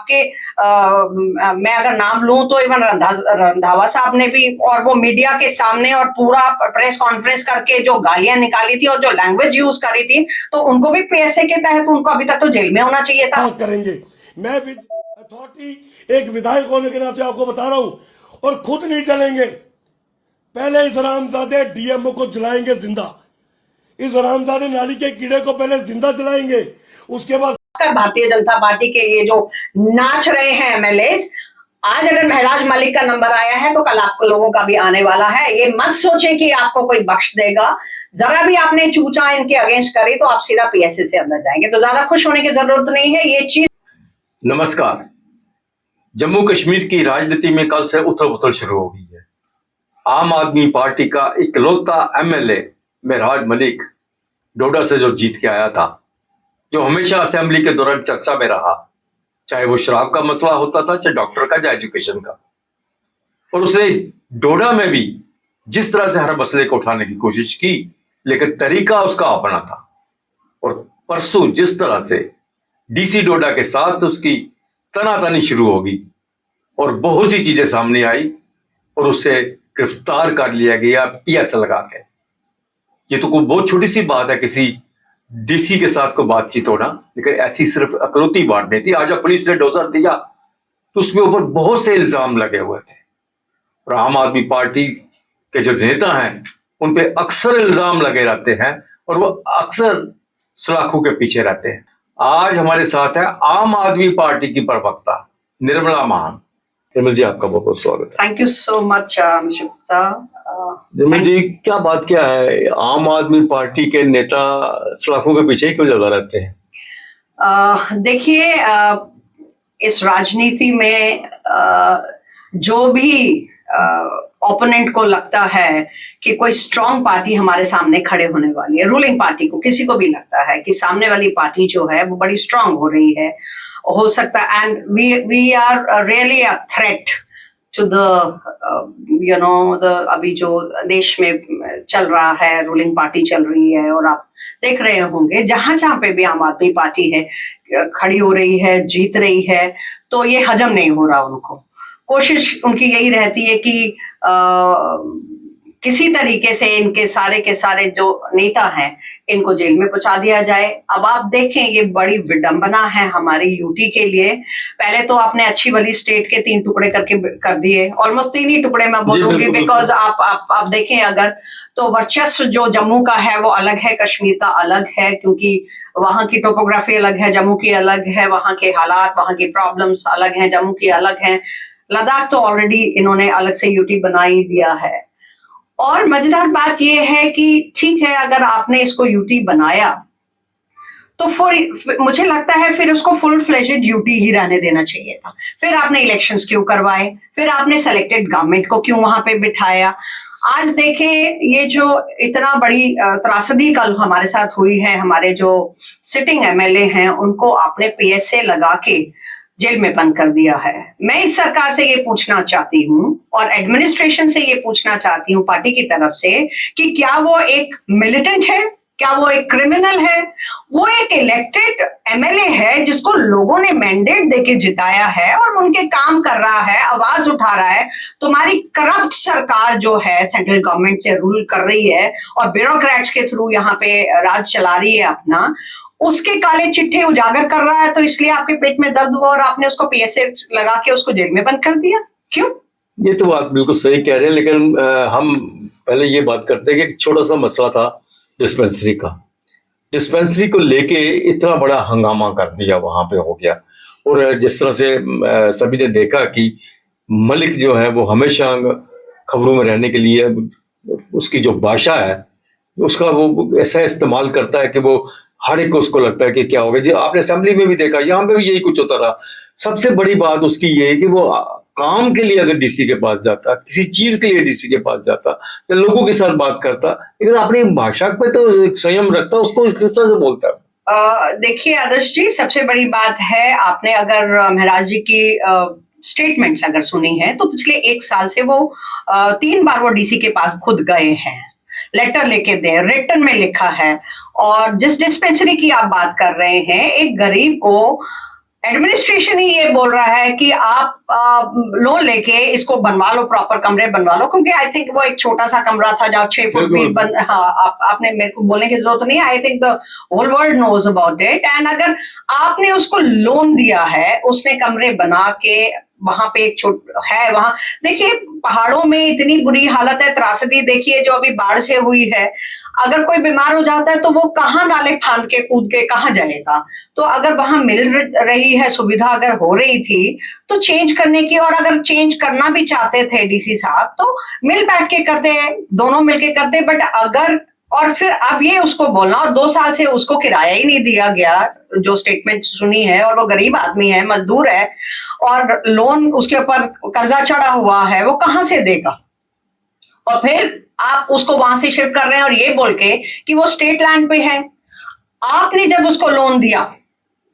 आपके मैं अगर नाम लूं तो इवन रंधावा साहब ने भी, और वो मीडिया के सामने और पूरा प्रेस कॉन्फ्रेंस करके जो गालियां निकाली थी और जो लैंग्वेज यूज करी थी, तो उनको भी पीएसए के तहत उनको अभी तक तो जेल में होना चाहिए था। करेंगे। मैं विद अथॉरिटी एक विधायक होने के नाते आपको बता रहा हूं, और खुद नहीं चलेंगे। पहले इस हरामजादे डीएमओ को जलाएंगे जिंदा, इस हरामजादे नाली के कीड़े को पहले जिंदा जलाएंगे, उसके बाद भारतीय जनता पार्टी के ये जो नाच रहे हैं एमएलए, आज अगर महराज मलिक का नंबर आया है तो कल आप लोगों का भी आने वाला है। ये मत सोचे कि आपको कोई बख्श देगा। जरा भी आपने चूचा इनके अगेंस्ट करी तो आप सीधा पीएसए से अंदर जाएंगे, तो ज्यादा खुश होने की जरूरत नहीं है ये चीज। नमस्कार। जम्मू कश्मीर की राजनीति में कल से उथल पुथल शुरू हो गई है। आम आदमी पार्टी का इकलौता एमएलए महराज मलिक डोडा से जो जीत के आया था, जो हमेशा असेंबली के दौरान चर्चा में रहा, चाहे वो शराब का मसला होता था, चाहे डॉक्टर का, चाहे एजुकेशन का, और उसने डोडा में भी जिस तरह से हर मसले को उठाने की कोशिश की, लेकिन तरीका उसका अपना था। और परसों जिस तरह से डीसी डोडा के साथ उसकी तनातनी शुरू होगी और बहुत सी चीजें सामने आई और उससे गिरफ्तार कर लिया गया पीएस लगा के। ये तो कोई बहुत छोटी सी बात है किसी डीसी के साथ को बातचीत होना, लेकिन ऐसी सिर्फ अकलौती बात नहीं थी। आज जब पुलिस ने डोजर दिया तो उसके ऊपर बहुत से इल्जाम लगे हुए थे, और आम आदमी पार्टी के जो नेता हैं उन पे अक्सर इल्जाम लगे रहते हैं और वो अक्सर सलाखों के पीछे रहते हैं। आज हमारे साथ है आम आदमी पार्टी की प्रवक्ता निर्मला मान। निर्मल जी, आपका बहुत बहुत स्वागत है। Thank you so much Gupta. Nirmal ji, क्या बात क्या है, आम आदमी पार्टी के नेता सलाखों के पीछे क्यों ज्यादा रहते हैं? देखिए, इस राजनीति में जो भी ओपोनेंट को लगता है कि कोई स्ट्रांग पार्टी हमारे सामने खड़े होने वाली है, रूलिंग पार्टी को, किसी को भी लगता है कि सामने वाली पार्टी जो है वो बड़ी स्ट्रांग हो रही है, हो सकता है, and we are really a threat to the अभी जो देश में चल रहा है, रूलिंग पार्टी चल रही है, और आप देख रहे होंगे जहां जहां पे भी आम आदमी पार्टी है खड़ी हो रही है, जीत रही है, तो ये हजम नहीं हो रहा उनको। कोशिश उनकी यही रहती है कि किसी तरीके से इनके सारे के सारे जो नेता हैं इनको जेल में पहुंचा दिया जाए। अब आप देखें, ये बड़ी विडंबना है हमारी यूटी के लिए। पहले तो आपने अच्छी भली स्टेट के 3 टुकड़े करके कर दिए, ऑलमोस्ट 3 ही टुकड़े मैं बोलूंगी, बिकॉज आप देखें अगर तो वर्चस्व जो जम्मू का है वो अलग है, कश्मीर का अलग है, क्योंकि वहां की टोपोग्राफी अलग है, जम्मू की अलग है, वहां के हालात, वहां की प्रॉब्लम्स अलग हैं, जम्मू की अलग है। लद्दाख तो ऑलरेडी इन्होंने अलग से यूटी बना ही दिया है। और मजेदार बात यह है कि ठीक है, अगर आपने इसको यूटी बनाया तो मुझे लगता है फिर उसको फुल फ्लेजेड यूटी ही रहने देना चाहिए था। फिर आपने इलेक्शंस क्यों करवाए, फिर आपने सेलेक्टेड गवर्नमेंट को क्यों वहां पे बिठाया। आज देखें, ये जो इतना बड़ी त्रासदी कल हमारे साथ हुई है, हमारे जो सिटिंग एमएलए हैं उनको आपने पीएसए लगा के जेल में बंद कर दिया है। मैं इस सरकार से ये पूछना चाहती हूँ और एडमिनिस्ट्रेशन से ये पूछना चाहती हूँ पार्टी की तरफ से कि क्या वो एक मिलिटेंट है, क्या वो एक क्रिमिनल है? वो एक इलेक्टेड एमएलए है जिसको लोगों ने मैंडेट देके जिताया है और उनके काम कर रहा है, आवाज उठा रहा है। तुम्हारी करप्ट सरकार जो है सेंट्रल गवर्नमेंट से रूल कर रही है और ब्यूरोक्रेट्स के थ्रू यहाँ पे राज चला रही है अपना, उसके काले चिट्ठे उजागर कर रहा है, तो इसलिए आपके पेट में दर्द हुआ और आपने उसको पीएसए लगा के उसको जेल में बंद कर दिया। क्यों? ये तो बात बिल्कुल सही कह रहे हैं, लेकिन हम पहले ये बात करते हैं कि एक छोटा सा मसला था डिस्पेंसरी का। डिस्पेंसरी को लेके इतना बड़ा हंगामा कर दिया, वहां पे हो गया। और जिस तरह से सभी ने देखा कि मलिक जो है वो हमेशा खबरों में रहने के लिए उसकी जो भाषा है उसका वो ऐसा इस्तेमाल करता है कि वो हर एक को उसको लगता है कि क्या होगा। जी, आपने असेंबली में भी देखा, यहाँ पे भी यही कुछ होता रहा। सबसे बड़ी बात उसकी ये है कि वो काम के लिए अगर डीसी के पास जाता, किसी चीज के लिए डीसी के पास जाता, तो लोगों के साथ बात करता, लेकिन अपनी भाषा पे तो संयम रखता, उसको किस तरह से बोलता। देखिए आदर्श जी, सबसे बड़ी बात है, आपने अगर महराज जी की स्टेटमेंट्स अगर सुनी है तो पिछले 1 साल से वो 3 बार वो डीसी के पास खुद गए हैं, लेटर लेके दे, रिटन में लिखा है। और जिस डिस्पेंसरी की आप बात कर रहे हैं, एक गरीब को एडमिनिस्ट्रेशन ही ये बोल रहा है कि आप लोन लेके इसको बनवा लो, प्रॉपर कमरे बनवा लो, क्योंकि आई थिंक वो एक छोटा सा कमरा था जहाँ 6 फुट बिल्कुल। भी बन, हाँ आपने मेरे को बोलने की जरूरत नहीं, I think the whole world knows about it. And अगर आपने उसको लोन दिया है, उसने कमरे बना के वहां पे एक छोट है, वहां देखिए पहाड़ों में इतनी बुरी हालत है, त्रासदी देखिए जो अभी बाढ़ से हुई है। अगर कोई बीमार हो जाता है तो वो कहाँ नाले फांद के कूद के कहाँ जाएगा? तो अगर वहां मिल रही है सुविधा, अगर हो रही थी तो चेंज करने की, और अगर चेंज करना भी चाहते थे डीसी साहब तो मिल बैठ के करते, दोनों मिलके करते। बट अगर, और फिर अब ये उसको बोलना, और 2 साल से उसको किराया ही नहीं दिया गया, जो स्टेटमेंट सुनी है, और वो गरीब आदमी है, मजदूर है, और लोन उसके ऊपर कर्जा चढ़ा हुआ है, वो कहां से देगा? और फिर आप उसको वहां से शिफ्ट कर रहे हैं और ये बोल के कि वो स्टेट लैंड पे है। आपने जब उसको लोन दिया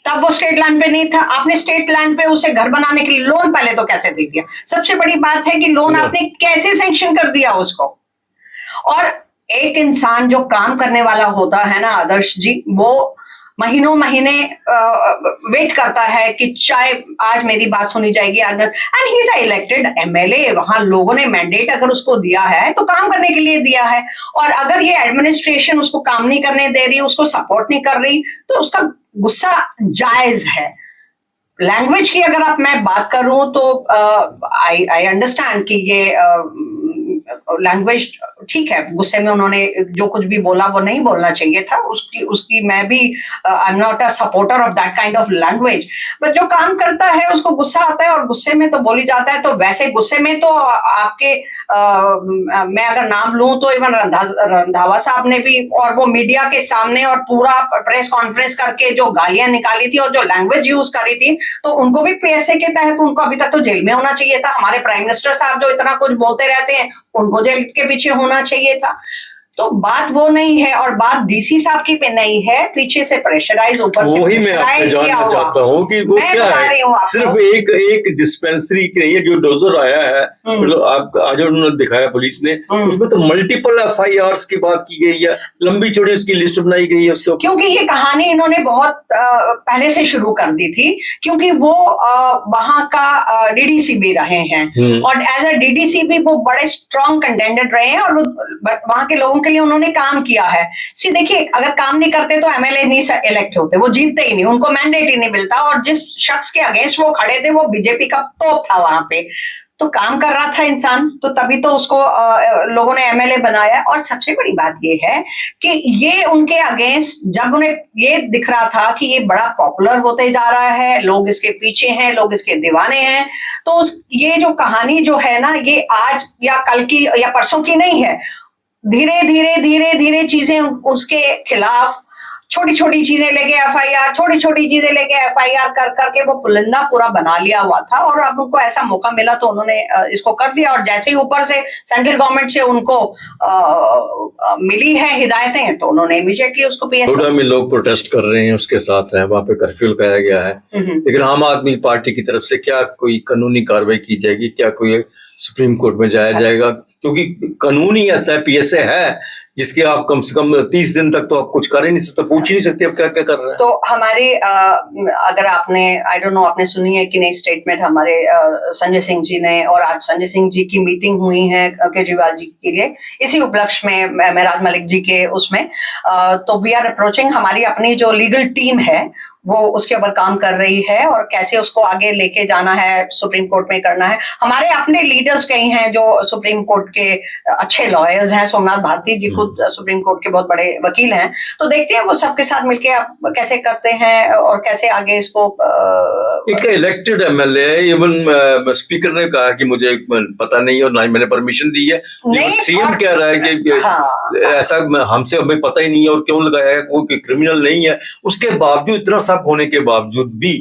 तब वो स्टेट लैंड पे नहीं था, आपने स्टेट लैंड पे उसे घर बनाने के लिए लोन पहले तो कैसे दे दिया? सबसे बड़ी बात है कि लोन आपने कैसे सैंक्शन कर दिया उसको? और एक इंसान जो काम करने वाला होता है ना आदर्श जी, वो महीनों महीने वेट करता है कि चाहे आज मेरी बात सुनी जाएगी, आज, and he is elected MLA, वहां लोगों ने मैंडेट अगर उसको दिया है तो काम करने के लिए दिया है। और अगर ये एडमिनिस्ट्रेशन उसको काम नहीं करने दे रही, उसको सपोर्ट नहीं कर रही, तो उसका गुस्सा जायज है। लैंग्वेज की अगर आप मैं बात करूं तो आई अंडरस्टैंड कि ये लैंग्वेज ठीक है, गुस्से में उन्होंने जो कुछ भी बोला वो नहीं बोलना चाहिए था, उसकी उसकी मैं भी I am not a supporter of that kind of language. But जो काम करता है उसको गुस्सा आता है और गुस्से में तो बोली जाता है। तो वैसे गुस्से में तो आपके मैं अगर नाम लूं तो इवन रंधावा साहब ने भी, और वो मीडिया के सामने और पूरा प्रेस कॉन्फ्रेंस करके जो गालियां निकाली थी और जो लैंग्वेज यूज करी थी, तो उनको भी पीएसए के तहत उनको अभी तक तो जेल में होना चाहिए था। हमारे प्राइम मिनिस्टर साहब जो इतना कुछ बोलते रहते हैं, उनको जेल के पीछे होना चाहिए था। तो बात वो नहीं है, और बात डीसी साहब की पे नहीं है, पीछे से प्रेशराइज, ऊपर से वही मैं आपसे प्रेशराइज किया जानना हुआ। चाहता हूँ कि वो मैं क्या बता रही हूँ है, आपको। सिर्फ एक डिस्पेंसरी के लिए जो डोजर आया है, मतलब आप आज उन्होंने दिखाया पुलिस ने, उसमें तो मल्टीपल एफआईआर्स की बात की गई है, लंबी चौड़ी उसकी लिस्ट बनाई गई है उसको। क्योंकि ये कहानी इन्होंने बहुत पहले से शुरू कर दी थी, क्योंकि वो वहां का डीडीसी भी रहे हैं, और एज अ डीडीसी भी वो बड़े स्ट्रॉन्ग कंटेंडेड रहे हैं, और वहां के लोगों के लिए उन्होंने काम किया है। सी देखिए, अगर काम नहीं करते तो एमएलए नहीं इलेक्ट होते, वो जीतते ही नहीं, उनको मैंडेट ही नहीं मिलता। और जिस शख्स के अगेंस्ट वो खड़े थे वो बीजेपी का तोप था वहां पे, तो काम कर रहा था इंसान, तो तभी तो उसको लोगों ने एमएलए बनाया। और सबसे बड़ी बात ये है कि ये उनके अगेंस्ट, जब उन्हें ये दिख रहा था कि ये बड़ा पॉपुलर होते जा रहा है, लोग इसके पीछे हैं, लोग इसके दीवाने हैं, तो ये जो कहानी जो है ना, ये आज या कल की या परसों की नहीं है। धीरे धीरे धीरे धीरे चीजें उसके खिलाफ, छोटी छोटी चीजें लेके एफआईआर, छोटी छोटी चीजें लेके एफआईआर कर करके वो पुलिंदा पूरा बना लिया हुआ था। और अब उनको ऐसा मौका मिला तो उन्होंने इसको कर दिया। और जैसे ही ऊपर से सेंट्रल गवर्नमेंट से उनको मिली है हिदायतें, तो उन्होंने इमीडिएटली उसको थोड़ा में लोग प्रोटेस्ट कर रहे हैं, उसके साथ है, वहां पे कर्फ्यू लगाया गया है, लेकिन आम आदमी पार्टी की तरफ से क्या कोई कानूनी कार्रवाई की जाएगी? क्या कोई सुप्रीम कोर्ट में जाया जाएगा? क्योंकि कानून ही ऐसा है, पीएसए है, जिसके आप कम से कम 30 दिन तक तो आप कुछ कर ही नहीं सकते, पूछ ही नहीं सकते आप क्या क्या कर रहे हैं। तो हमारे अगर आपने, आई डोंट नो आपने सुनी है कि नहीं स्टेटमेंट हमारे संजय सिंह जी ने, और आज संजय सिंह जी की मीटिंग हुई है केजरीवाल जी के लिए, इसी उपलक्ष्य में मेहराज मलिक जी के उसमें, तो वी आर अप्रोचिंग, हमारी अपनी जो लीगल टीम है वो उसके ऊपर काम कर रही है, और कैसे उसको आगे लेके जाना है, सुप्रीम कोर्ट में करना है। हमारे अपने लीडर्स कई हैं जो सुप्रीम कोर्ट के अच्छे लॉयर्स हैं, सोमनाथ भारती जी खुद सुप्रीम कोर्ट के बहुत बड़े वकील हैं। तो देखते हैं वो सबके साथ मिलके आप कैसे करते हैं और कैसे आगे इसको। एक इलेक्टेड एमएलए, इवन स्पीकर ने कहा कि मुझे पता नहीं और ना ही मैंने परमिशन दी है, सीएम कह रहा है कि ऐसा हमसे हमें पता ही नहीं है और क्यों लगाया है, वो क्रिमिनल नहीं है। उसके बावजूद, इतना सब होने के बावजूद भी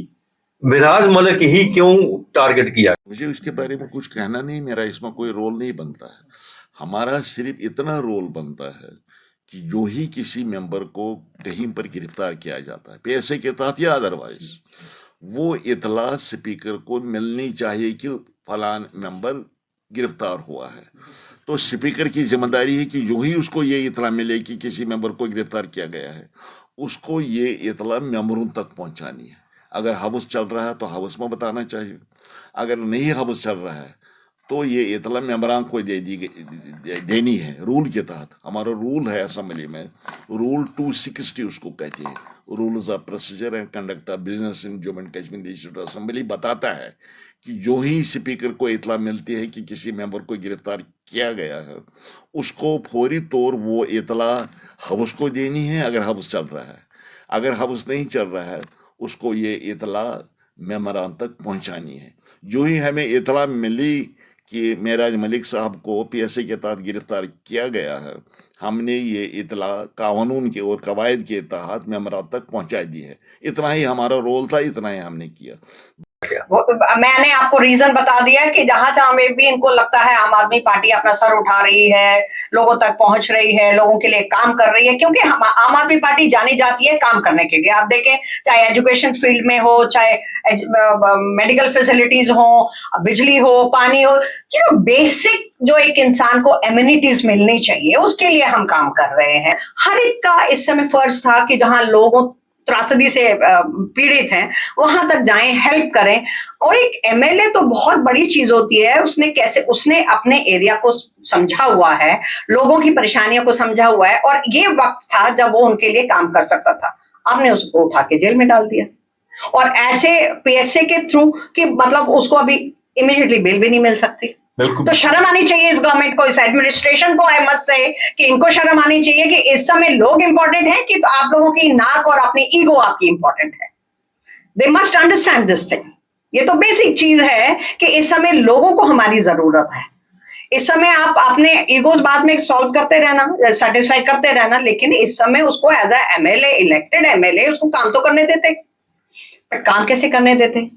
मेहराज मलिक ही क्यों टारगेट किया? मुझे उसके बारे में कुछ कहना नहीं, मेरा इसमें कोई रोल नहीं बनता है। हमारा सिर्फ इतना रोल बनता है कि जो ही किसी मेंबर को कहीं पर गिरफ्तार किया जाता है पीएसए के तहत या अदरवाइज, वो इतला स्पीकर को मिलनी चाहिए कि फलान मेंबर गिरफ्तार हुआ है। तो स्पीकर की जिम्मेदारी है कि जो ही उसको ये इतला मिले कि किसी मेंबर को गिरफ्तार किया गया है, उसको ये इतला मेंबरों तक पहुंचानी है। अगर हाउस चल रहा है तो हाउस में बताना चाहिए, अगर नहीं हाउस चल रहा है तो ये इतला मेंबरान को देनी है। रूल के तहत हमारा रूल है असेंबली में, रूल 260 उसको कहते हैं, rules of procedure and conduct of business in Jammu and Kashmir legislative assembly, बताता है कि जो ही स्पीकर को इतला मिलती है कि किसी मेंबर को गिरफ्तार किया गया है, उसको फौरी तौर वो इतला हाउस को देनी है अगर हाउस चल रहा है। अगर हाउस नहीं चल रहा है उसको ये इतला मेंबरान तक पहुंचानी है। जो ही हमें इतला मिली कि मेराज मलिक साहब को पीएसए के तहत गिरफ्तार किया गया है, हमने ये इतला कानून के और कवायद के तहत मेंबरान तक पहुंचा दी है। इतना ही हमारा रोल था, इतना ही हमने किया। मैंने आपको रीजन बता दिया कि जहां जहां में भी इनको लगता है आम आदमी पार्टी अपना सर उठा रही है, लोगों तक पहुंच रही है, लोगों के लिए काम कर रही है, क्योंकि आम आदमी पार्टी जानी जाती है काम करने के लिए। आप देखें, चाहे एजुकेशन फील्ड में हो, चाहे मेडिकल फैसिलिटीज हो, बिजली हो, पानी हो, बेसिक जो एक इंसान को एमिनिटीज मिलनी चाहिए उसके लिए हम काम कर रहे हैं। हर एक का इस समय फर्ज था कि जहां लोगों त्रासदी से पीड़ित हैं वहां तक जाएं, हेल्प करें। और एक एमएलए तो बहुत बड़ी चीज होती है, उसने अपने एरिया को समझा हुआ है, लोगों की परेशानियों को समझा हुआ है, और ये वक्त था जब वो उनके लिए काम कर सकता था। आपने उसको उठा के जेल में डाल दिया, और ऐसे पीएसए के थ्रू कि मतलब उसको अभी इमीडिएटली बेल भी नहीं मिल सकती। तो शर्म आनी चाहिए इस गवर्नमेंट को, इस एडमिनिस्ट्रेशन को। आई मस्ट से कि इनको शर्म आनी चाहिए कि इस समय लोग इंपॉर्टेंट हैं कि तो आप लोगों की नाक और अपनी ईगो आपकी इंपॉर्टेंट है। They must understand this thing. ये तो बेसिक चीज है कि इस समय लोगों को हमारी जरूरत है। इस समय आप अपने ईगोज बाद में सॉल्व करते रहना, सेटिस्फाई करते रहना, लेकिन इस समय उसको as a MLA, elected MLA, उसको काम तो करने देते। पर काम कैसे करने देते?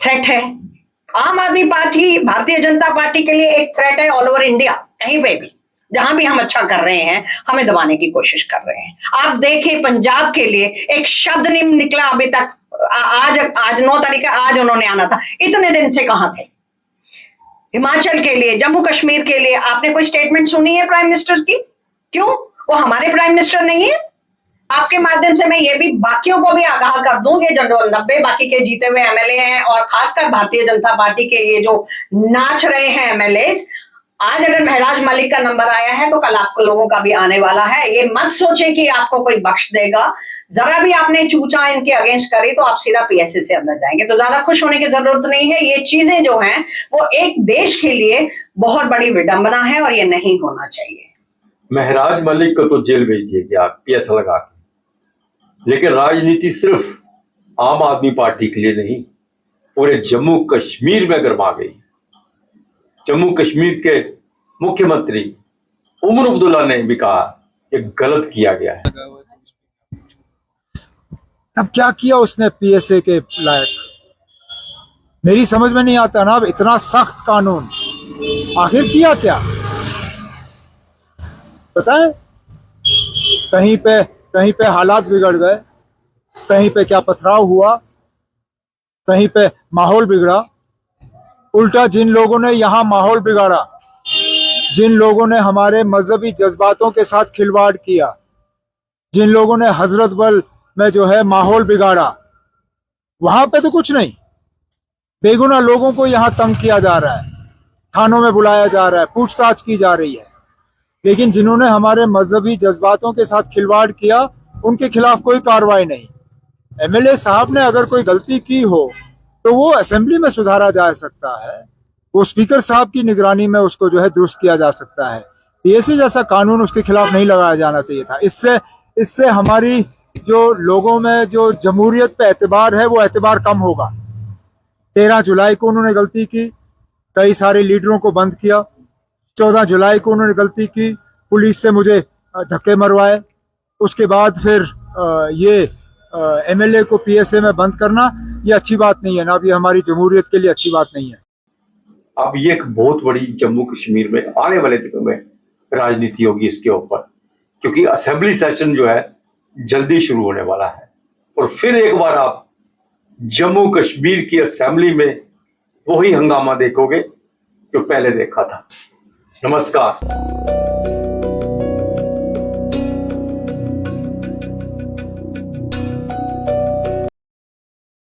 थ्रेट है। आम आदमी पार्टी भारतीय जनता पार्टी के लिए एक थ्रेट है ऑल ओवर इंडिया। कहीं पे भी जहां भी हम अच्छा कर रहे हैं हमें दबाने की कोशिश कर रहे हैं। आप देखें, पंजाब के लिए एक शब्द नहीं निकला अभी तक। आज 9 तारीख है, आज उन्होंने आना था, इतने दिन से कहां थे? हिमाचल के लिए, जम्मू कश्मीर के लिए आपने कोई स्टेटमेंट सुनी है प्राइम मिनिस्टर की? क्यों? वो हमारे प्राइम मिनिस्टर नहीं है? आपके माध्यम से मैं ये भी बाकियों को भी आगाह कर दूं, ये जो 90 बाकी के जीते हुए एमएलए हैं, और खासकर भारतीय जनता पार्टी के ये जो नाच रहे हैं एमएलए, आज अगर महराज मलिक का नंबर आया है तो कल आपको लोगों का भी आने वाला है। ये मत सोचे कि आपको कोई बख्श देगा। जरा भी आपने चूचा इनके अगेंस्ट करी तो आप सीधा पीएसए से अंदर जाएंगे। तो ज्यादा खुश होने की जरूरत नहीं है। ये चीजें जो हैं वो एक देश के लिए बहुत बड़ी विडंबना है और ये नहीं होना चाहिए। महराज मलिक को तो जेल भेज दिया गया पीएस लगा के, लेकिन राजनीति सिर्फ आम आदमी पार्टी के लिए नहीं, पूरे जम्मू कश्मीर में गर्मा गई। जम्मू कश्मीर के मुख्यमंत्री उमर अब्दुल्ला ने भी कहा कि गलत किया गया है। अब क्या किया उसने पीएसए के लायक? मेरी समझ में नहीं आता ना। अब इतना सख्त कानून आखिर किया क्या बताएं? कहीं पे हालात बिगड़ गए, कहीं पे क्या पथराव हुआ, कहीं पे माहौल बिगड़ा। उल्टा जिन लोगों ने यहाँ माहौल बिगाड़ा, जिन लोगों ने हमारे मजहबी जज्बातों के साथ खिलवाड़ किया, जिन लोगों ने हजरत बल में जो है माहौल बिगाड़ा, वहां पे तो कुछ नहीं। बेगुनाह लोगों को यहाँ तंग किया जा रहा है, थानों में बुलाया जा रहा है, पूछताछ की जा रही है। लेकिन जिन्होंने हमारे मजहबी जज्बातों के साथ खिलवाड़ किया उनके खिलाफ कोई कार्रवाई नहीं। एमएलए साहब ने अगर कोई गलती की हो तो वो असेंबली में सुधारा जा सकता है, वो स्पीकर साहब की निगरानी में उसको जो है दुरुस्त किया जा सकता है। पीएसए जैसा कानून उसके खिलाफ नहीं लगाया जाना चाहिए था। इससे हमारी जो लोगों में जो जमहूरियत पे एतबार है वो एतबार कम होगा। 13 जुलाई को उन्होंने गलती की, कई सारे लीडरों को बंद किया। 14 जुलाई को उन्होंने गलती की, पुलिस से मुझे धक्के मरवाए। उसके बाद फिर ये एमएलए को पीएसए में बंद करना, ये अच्छी बात नहीं है ना। अब ये हमारी जमहूरियत के लिए अच्छी बात नहीं है। अब ये एक बहुत बड़ी जम्मू कश्मीर में आने वाले दिनों में राजनीति होगी इसके ऊपर, क्योंकि असेंबली सेशन जो है जल्दी शुरू होने वाला है। और फिर एक बार आप जम्मू कश्मीर की असेंबली में वही हंगामा देखोगे जो पहले देखा था। नमस्कार।